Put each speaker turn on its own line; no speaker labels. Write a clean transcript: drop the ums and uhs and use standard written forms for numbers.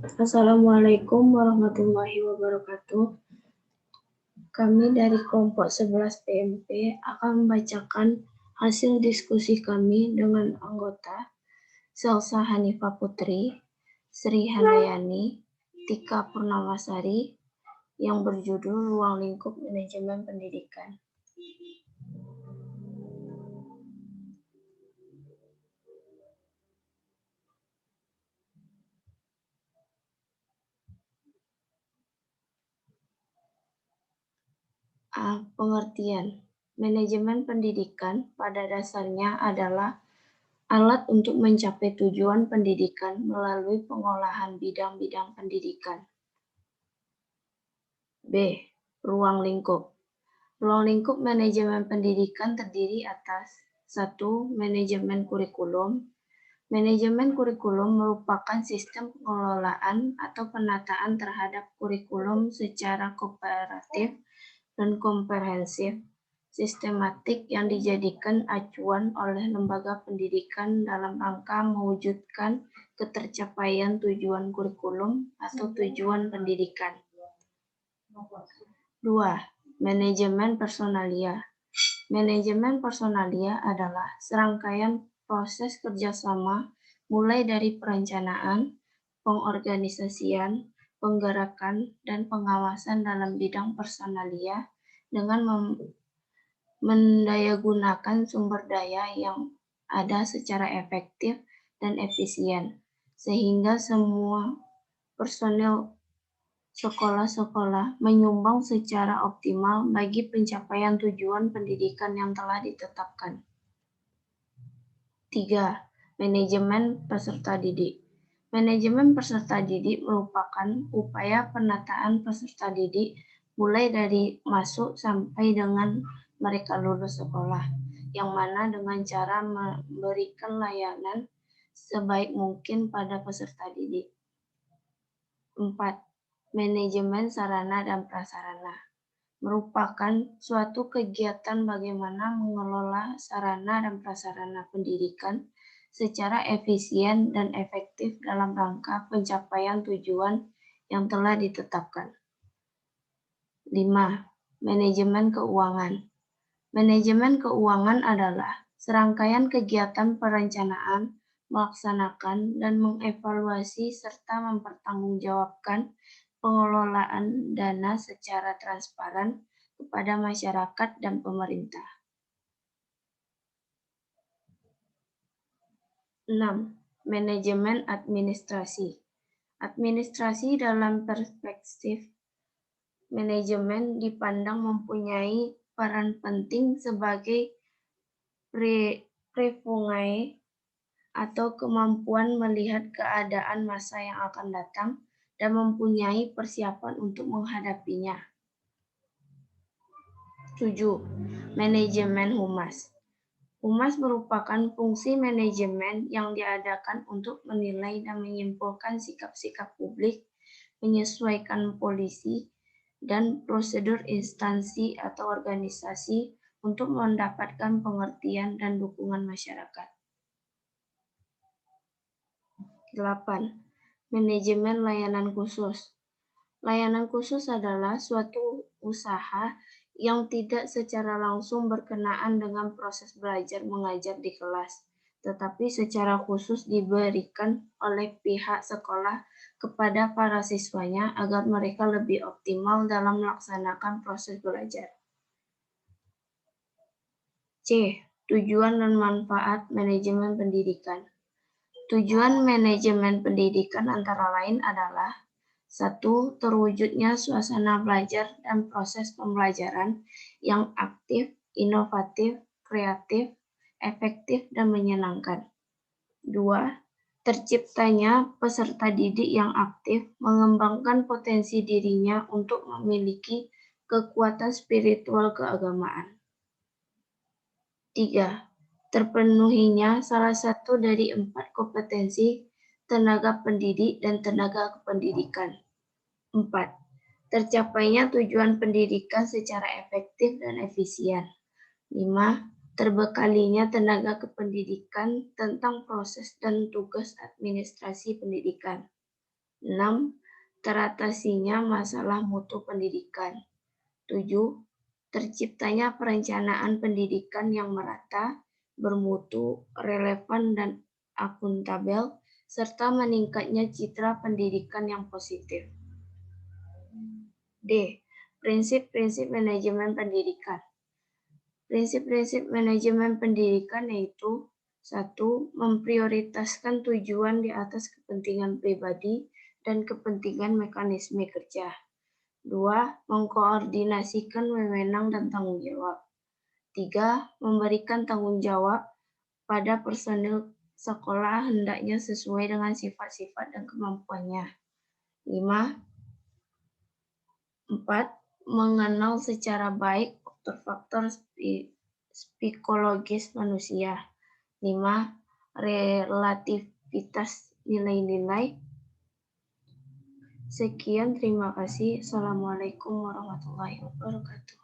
Assalamualaikum warahmatullahi wabarakatuh. Kami dari kelompok 11 PMP akan membacakan hasil diskusi kami dengan anggota Selsa Hanifah Putri, Sri Handayani, Tika Purnamasari yang berjudul Ruang Lingkup Manajemen Pendidikan. Pengertian. Manajemen pendidikan pada dasarnya adalah alat untuk mencapai tujuan pendidikan melalui pengolahan bidang-bidang pendidikan. B. Ruang lingkup. Ruang lingkup manajemen pendidikan terdiri atas 1. Manajemen kurikulum. Manajemen kurikulum merupakan sistem pengelolaan atau penataan terhadap kurikulum secara kooperatif dan komprehensif, sistematik yang dijadikan acuan oleh lembaga pendidikan dalam rangka mewujudkan ketercapaian tujuan kurikulum atau tujuan pendidikan. 2. Manajemen personalia. Manajemen personalia adalah serangkaian proses kerjasama mulai dari perencanaan, pengorganisasian, penggerakan, dan pengawasan dalam bidang personalia dengan mendayagunakan sumber daya yang ada secara efektif dan efisien, sehingga semua personil sekolah-sekolah menyumbang secara optimal bagi pencapaian tujuan pendidikan yang telah ditetapkan. 3. Manajemen peserta didik. Manajemen peserta didik merupakan upaya penataan peserta didik mulai dari masuk sampai dengan mereka lulus sekolah, yang mana dengan cara memberikan layanan sebaik mungkin pada peserta didik. 4. Manajemen sarana dan prasarana merupakan suatu kegiatan bagaimana mengelola sarana dan prasarana pendidikan secara efisien dan efektif dalam rangka pencapaian tujuan yang telah ditetapkan. 5. Manajemen keuangan. Manajemen keuangan adalah serangkaian kegiatan perencanaan, melaksanakan, dan mengevaluasi serta mempertanggungjawabkan pengelolaan dana secara transparan kepada masyarakat dan pemerintah. 6. Manajemen administrasi. Administrasi dalam perspektif manajemen dipandang mempunyai peran penting sebagai prefungai atau kemampuan melihat keadaan masa yang akan datang dan mempunyai persiapan untuk menghadapinya. 7. Manajemen humas. Humas merupakan fungsi manajemen yang diadakan untuk menilai dan menyimpulkan sikap-sikap publik, menyesuaikan polisi, dan prosedur instansi atau organisasi untuk mendapatkan pengertian dan dukungan masyarakat. 8. Manajemen layanan khusus. Layanan khusus adalah suatu usaha yang tidak secara langsung berkenaan dengan proses belajar mengajar di kelas, tetapi secara khusus diberikan oleh pihak sekolah kepada para siswanya agar mereka lebih optimal dalam melaksanakan proses belajar. C. Tujuan dan manfaat manajemen pendidikan. Tujuan manajemen pendidikan antara lain adalah 1. Terwujudnya suasana belajar dan proses pembelajaran yang aktif, inovatif, kreatif, efektif, dan menyenangkan. 2. Terciptanya peserta didik yang aktif, mengembangkan potensi dirinya untuk memiliki kekuatan spiritual keagamaan. 3. Terpenuhinya salah satu dari 4 kompetensi tenaga pendidik dan tenaga kependidikan. 4. Tercapainya tujuan pendidikan secara efektif dan efisien. 5. Terbekalinya tenaga kependidikan tentang proses dan tugas administrasi pendidikan. 6. Teratasinya masalah mutu pendidikan. 7. Terciptanya perencanaan pendidikan yang merata, bermutu, relevan, dan akuntabel, serta meningkatnya citra pendidikan yang positif. D. Prinsip-prinsip manajemen pendidikan. Prinsip-prinsip manajemen pendidikan yaitu 1. Memprioritaskan tujuan di atas kepentingan pribadi dan kepentingan mekanisme kerja. 2. Mengkoordinasikan wewenang dan tanggung jawab. 3. Memberikan tanggung jawab pada personil sekolah hendaknya sesuai dengan sifat-sifat dan kemampuannya. 5. 4. Mengenal secara baik faktor-faktor psikologis manusia. 5. Relativitas nilai-nilai. Sekian, terima kasih. Assalamualaikum warahmatullahi wabarakatuh.